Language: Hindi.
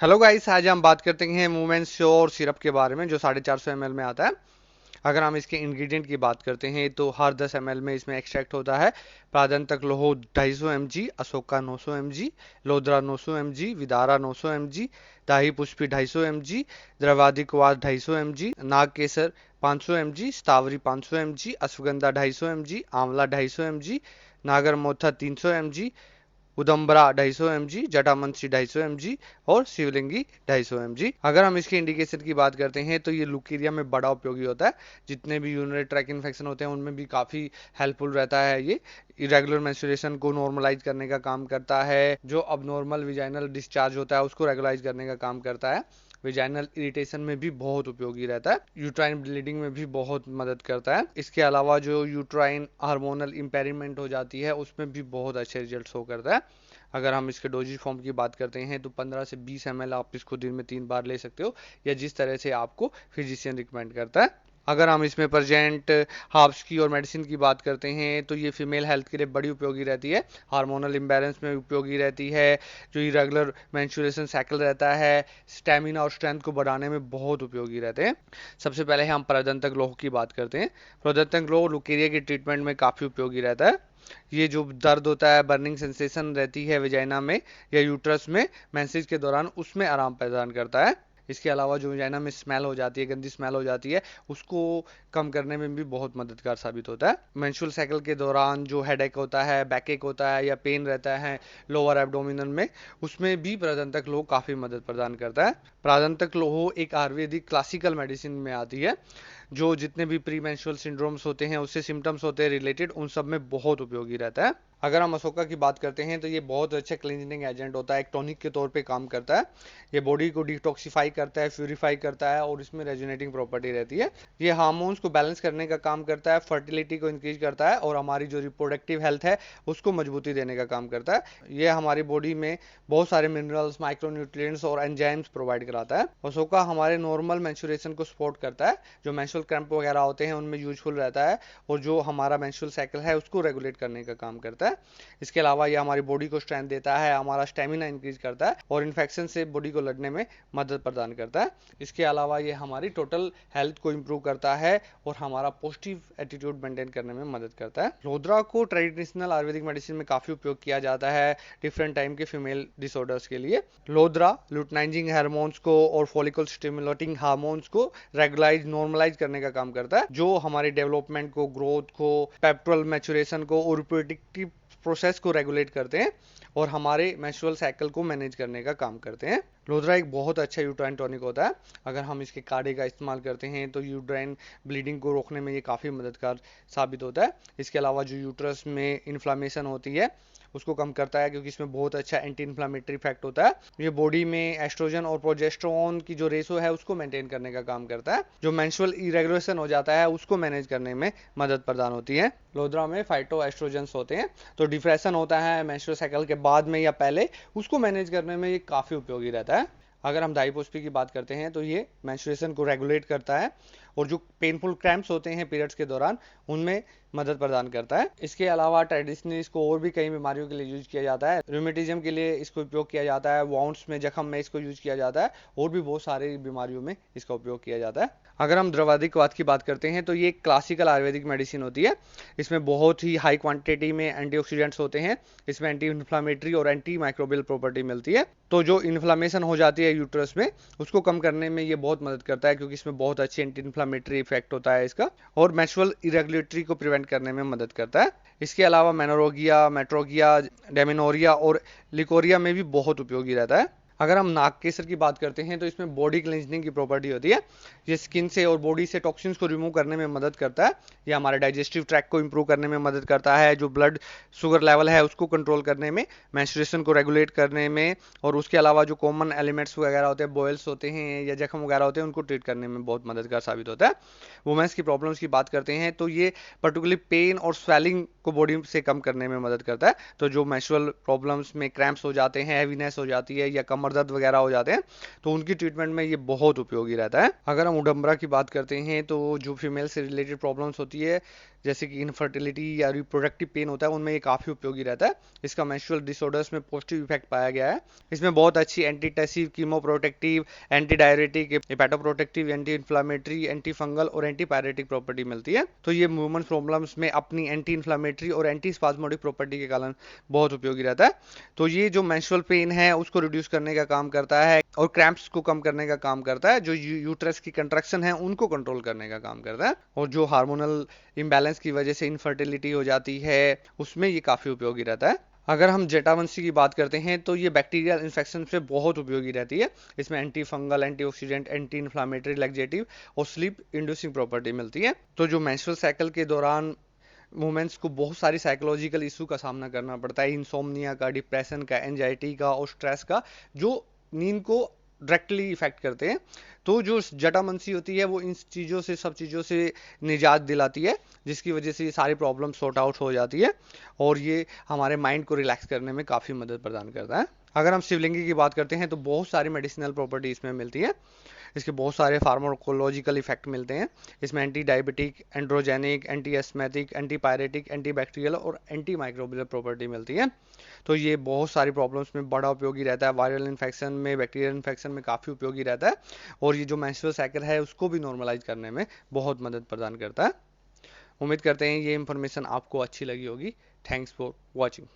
हेलो गाइस, आज हम बात करते हैं मूवमेंट शो और सिरप के बारे में जो 450 ml में आता है। अगर हम इसके इंग्रेडिएंट की बात करते हैं तो हर 10 ml में इसमें एक्सट्रैक्ट होता है प्रादंतक लोहो 250 mg, Ashoka 900 mg, लोद्रा 900 mg, विदारा 900 mg, दाही पुष्पी 250 mg, द्रवादिकवाद 250 mg, नाग केसर 500 mg, स्तावरी 500 mg, अश्वगंधा 250 mg, आंवला 250 mg, नागर मोथा 300 mg, उदम्बरा 250 mg, जटामंसी 250 mg और शिवलिंगी 250 mg। अगर हम इसके इंडिकेशन की बात करते हैं तो ये लुकीरिया में बड़ा उपयोगी होता है। जितने भी यूरिनरी ट्रैक इन्फेक्शन होते हैं उनमें भी काफी हेल्पफुल रहता है ये। इरेगुलर मेंस्ट्रुएशन को नॉर्मलाइज करने का काम करता है। जो अब नॉर्मल विजाइनल डिस्चार्ज होता है उसको रेगुलाइज करने का काम करता है। विजाइनल इरिटेशन में भी बहुत उपयोगी रहता है। यूट्राइन ब्लीडिंग में भी बहुत मदद करता है। इसके अलावा जो यूट्राइन हार्मोनल इम्पेयरमेंट हो जाती है उसमें भी बहुत अच्छे रिजल्ट शो करता है। अगर हम इसके डोजेज फॉर्म की बात करते हैं तो 15 से 20 ml आप इसको दिन में 3 बार ले सकते हो, या जिस तरह से आपको फिजिशियन रिकमेंड करता है। अगर हम इसमें प्रेजेंट हार्ब्स की और मेडिसिन की बात करते हैं तो ये फीमेल हेल्थ के लिए बड़ी उपयोगी रहती है। हार्मोनल इम्बैलेंस में उपयोगी रहती है। जो इरेगुलर मेंस्ट्रुएशन साइकिल रहता है, स्टेमिना और स्ट्रेंथ को बढ़ाने में बहुत उपयोगी रहते हैं। सबसे पहले हम प्रदंतक लोह की बात करते हैं। प्रदंतक लोह लुकेरिया के ट्रीटमेंट में काफ़ी उपयोगी रहता है। ये जो दर्द होता है, बर्निंग सेंसेशन रहती है वेजाइना में या यूट्रस में मेंसेज के दौरान, उसमें आराम प्रदान करता है। इसके अलावा जो वेजाइना में स्मेल हो जाती है, गंदी स्मेल हो जाती है, उसको कम करने में भी बहुत मददगार साबित होता है। मेंस्ट्रुअल साइकिल के दौरान जो हेडेक होता है, बैकएक होता है या पेन रहता है लोअर एब्डोमिनल में, उसमें भी प्रादंतक लोह काफी मदद प्रदान करता है। प्रादंतक लोह एक आयुर्वेदिक क्लासिकल मेडिसिन में आती है जो जितने भी प्री मेंस्ट्रुअल सिंड्रोम्स होते हैं, उससे सिम्टम्स होते हैं रिलेटेड, उन सब में बहुत उपयोगी रहता है। अगर हम अशोका की बात करते हैं तो ये बहुत अच्छा क्लींजिंग एजेंट होता है, एक टॉनिक के तौर पे काम करता है। ये बॉडी को डिटॉक्सिफाई करता है, प्यूरिफाई करता है और इसमें रेजुनेटिंग प्रॉपर्टी रहती है। ये हार्मोन्स को बैलेंस करने का काम करता है, फर्टिलिटी को इंक्रीज करता है और हमारी जो रिप्रोडक्टिव हेल्थ है उसको मजबूती देने का काम करता है। ये हमारी बॉडी में बहुत सारे मिनरल्स, माइक्रोन्यूट्रिएंट्स और एंजाइम्स प्रोवाइड कराता है। अशोका हमारे नॉर्मल मेंस्ट्रुएशन को सपोर्ट करता है। जो मेंस्ट्रुअल क्रैम्प वगैरह होते हैं उनमें यूजफुल रहता है और जो हमारा मेंस्ट्रुअल साइकिल है उसको रेगुलेट करने का काम करता है। इसके अलावा ये हमारी बॉडी को स्ट्रेंथ देता है, हमारा स्टेमिना इंक्रीज करता है और इन्फेक्शन से बॉडी को लड़ने में मदद प्रदान करता है। इसके अलावा ये हमारी टोटल हेल्थ को इम्प्रूव करता है और हमारा पॉजिटिव एटीट्यूड मेंटेन करने में मदद करता है। लोद्रा को ट्रेडिशनल आयुर्वेदिक मेडिसिन में काफी उपयोग किया जाता है डिफरेंट टाइम के फीमेल डिसऑर्डर्स के लिए। लोद्रा लुटनाइजिंग हार्मोन्स को और फॉलिकल स्टिमुलेटिंग हार्मोन्स को रेगुलाइज नॉर्मलाइज करने का काम करता है, जो हमारे डेवलपमेंट को, ग्रोथ को, पेप्टोरल मैचुरेशन को और रिप्रोडक्टिव प्रोसेस को रेगुलेट करते हैं और हमारे मेंस्ट्रुअल साइकिल को मैनेज करने का काम करते हैं। लोद्रा एक बहुत अच्छा यूट्राइन टॉनिक होता है। अगर हम इसके काढ़े का इस्तेमाल करते हैं तो यूट्राइन ब्लीडिंग को रोकने में ये काफ़ी मददगार साबित होता है। इसके अलावा जो यूट्रस में इन्फ्लामेशन होती है उसको कम करता है, क्योंकि इसमें बहुत अच्छा एंटी इन्फ्लामेटरी इफेक्ट होता है। ये बॉडी में एस्ट्रोजन और प्रोजेस्टेरोन की जो रेशो है उसको मेंटेन करने का काम करता है। जो मेंस्ट्रुअल इरेगुलेशन हो जाता है उसको मैनेज करने में मदद प्रदान होती है। लोद्रा में फाइटो एस्ट्रोजेंस होते हैं, तो डिप्रेशन होता है मेंस्ट्रुअल साइकिल के बाद में या पहले, उसको मैनेज करने में ये काफ़ी उपयोगी रहता है। अगर हम दाईपुष्पी की बात करते हैं तो ये मेंस्ट्रुएशन को रेगुलेट करता है और जो पेनफुल क्रैम्प्स होते हैं पीरियड्स के दौरान उनमें मदद प्रदान करता है। इसके अलावा ट्रेडिशनली इसको और भी कई बीमारियों के लिए यूज किया जाता है। रूमेटिज्म के लिए इसको उपयोग किया जाता है, वाउंड्स में, जख्म में इसको यूज किया जाता है और भी बहुत सारी बीमारियों में इसका उपयोग किया जाता है। अगर हम द्रवादिकवाद की बात करते हैं तो ये क्लासिकल आयुर्वेदिक मेडिसिन होती है। इसमें बहुत ही हाई क्वांटिटी में एंटीऑक्सीडेंट्स होते हैं। इसमें एंटी इन्फ्लामेटरी और एंटी माइक्रोबियल प्रॉपर्टी मिलती है। तो जो इन्फ्लामेशन हो जाती है यूट्रस में उसको कम करने में ये बहुत मदद करता है, क्योंकि इसमें बहुत अच्छी एंटी इन्फ्लामेटरी इफेक्ट होता है इसका, और मेंस्ट्रुअल इरेगुलेटरी को प्रिवेंट करने में मदद करता है। इसके अलावा मेनोरोगिया, मेट्रोगिया, डेमिनोरिया और लिकोरिया में भी बहुत उपयोगी रहता है। अगर हम नाग केसर की बात करते हैं तो इसमें बॉडी क्लींजिंग की प्रॉपर्टी होती है। ये स्किन से और बॉडी से टॉक्सिन्स को रिमूव करने में मदद करता है। ये हमारे डाइजेस्टिव ट्रैक को इंप्रूव करने में मदद करता है। जो ब्लड शुगर लेवल है उसको कंट्रोल करने में, मेंस्ट्रुएशन को रेगुलेट करने में, और उसके अलावा जो कॉमन एलिमेंट्स वगैरह होते हैं, बॉयल्स होते हैं या जख्म वगैरह होते हैं, उनको ट्रीट करने में बहुत मददगार साबित होता है। वुमेन्स की प्रॉब्लम्स की बात करते हैं तो ये पर्टिकुलरली पेन और स्वेलिंग को बॉडी से कम करने में मदद करता है। तो जो मेंस्ट्रुअल प्रॉब्लम्स में क्रैम्प्स हो जाते हैं, हैवीनेस हो जाती है या कमर दर्द वगैरह हो जाते हैं, तो उनकी ट्रीटमेंट में ये बहुत उपयोगी रहता है। अगर हम उडम्बरा की बात करते हैं तो जो फीमेल से रिलेटेड प्रॉब्लम्स होती है, जैसे कि इनफर्टिलिटी या रिप्रोडक्टिव पेन होता है, उनमें ये काफ़ी उपयोगी रहता है। इसका मेंस्ट्रुअल डिसऑर्डर्स में पॉजिटिव इफेक्ट पाया गया है। इसमें बहुत अच्छी antitussive, chemoprotective, anti diuretic, hepatoprotective, anti inflammatory, anti fungal और एंटी पायरेटिक प्रॉपर्टी मिलती है। तो ये वुमेन्स प्रॉब्लम्स में अपनी एंटी इन्फ्लामेटरी और एंटी स्पाज्मोडिक प्रॉपर्टी के कारण बहुत उपयोगी रहता है। तो ये जो मेंस्ट्रुअल पेन है उसको रिड्यूस करने का काम करता है और क्रैम्प्स को कम करने का काम करता है। जो यूट्रस की कंट्रक्शन है उनको कंट्रोल करने का काम करता है। और जो हार्मोनल इम्बैलेंस की वजह से इनफर्टिलिटी हो जाती है उसमें ये काफ़ी उपयोगी रहता है। अगर हम जेटावंसी की बात करते हैं तो ये बैक्टीरियल इन्फेक्शन से बहुत उपयोगी रहती है। इसमें anti fungal, antioxidant, anti inflammatory, laxative और स्लीप इंड्यूसिंग प्रॉपर्टी मिलती है। तो जो मेंस्ट्रुअल साइकिल के दौरान वुमेन्स को बहुत सारी साइकोलॉजिकल इशू का सामना करना पड़ता है, इंसोम्निया का, डिप्रेशन का, एंजाइटी का और स्ट्रेस का, जो नींद को डायरेक्टली इफेक्ट करते हैं। तो जो जटामंसी होती है वो इन चीज़ों से, सब चीज़ों से निजात दिलाती है, जिसकी वजह से ये सारी प्रॉब्लम सॉर्ट आउट हो जाती है और ये हमारे माइंड को रिलैक्स करने में काफ़ी मदद प्रदान करता है। अगर हम शिवलिंगी की बात करते हैं तो बहुत सारी मेडिसिनल प्रॉपर्टी इसमें मिलती है। इसके बहुत सारे फार्माकोलॉजिकल इफेक्ट मिलते हैं। इसमें anti diabetic, androgenic, anti asthmatic, anti pyretic, anti bacterial और एंटी माइक्रोबियल प्रॉपर्टी मिलती है। तो ये बहुत सारी प्रॉब्लम्स में बड़ा उपयोगी रहता है। वायरल इन्फेक्शन में, बैक्टीरियल इन्फेक्शन में काफ़ी उपयोगी रहता है और ये जो मेंस्ट्रुअल साइकिल है उसको भी नॉर्मलाइज करने में बहुत मदद प्रदान करता है। उम्मीद करते हैं ये इन्फॉर्मेशन आपको अच्छी लगी होगी। Thanks for watching.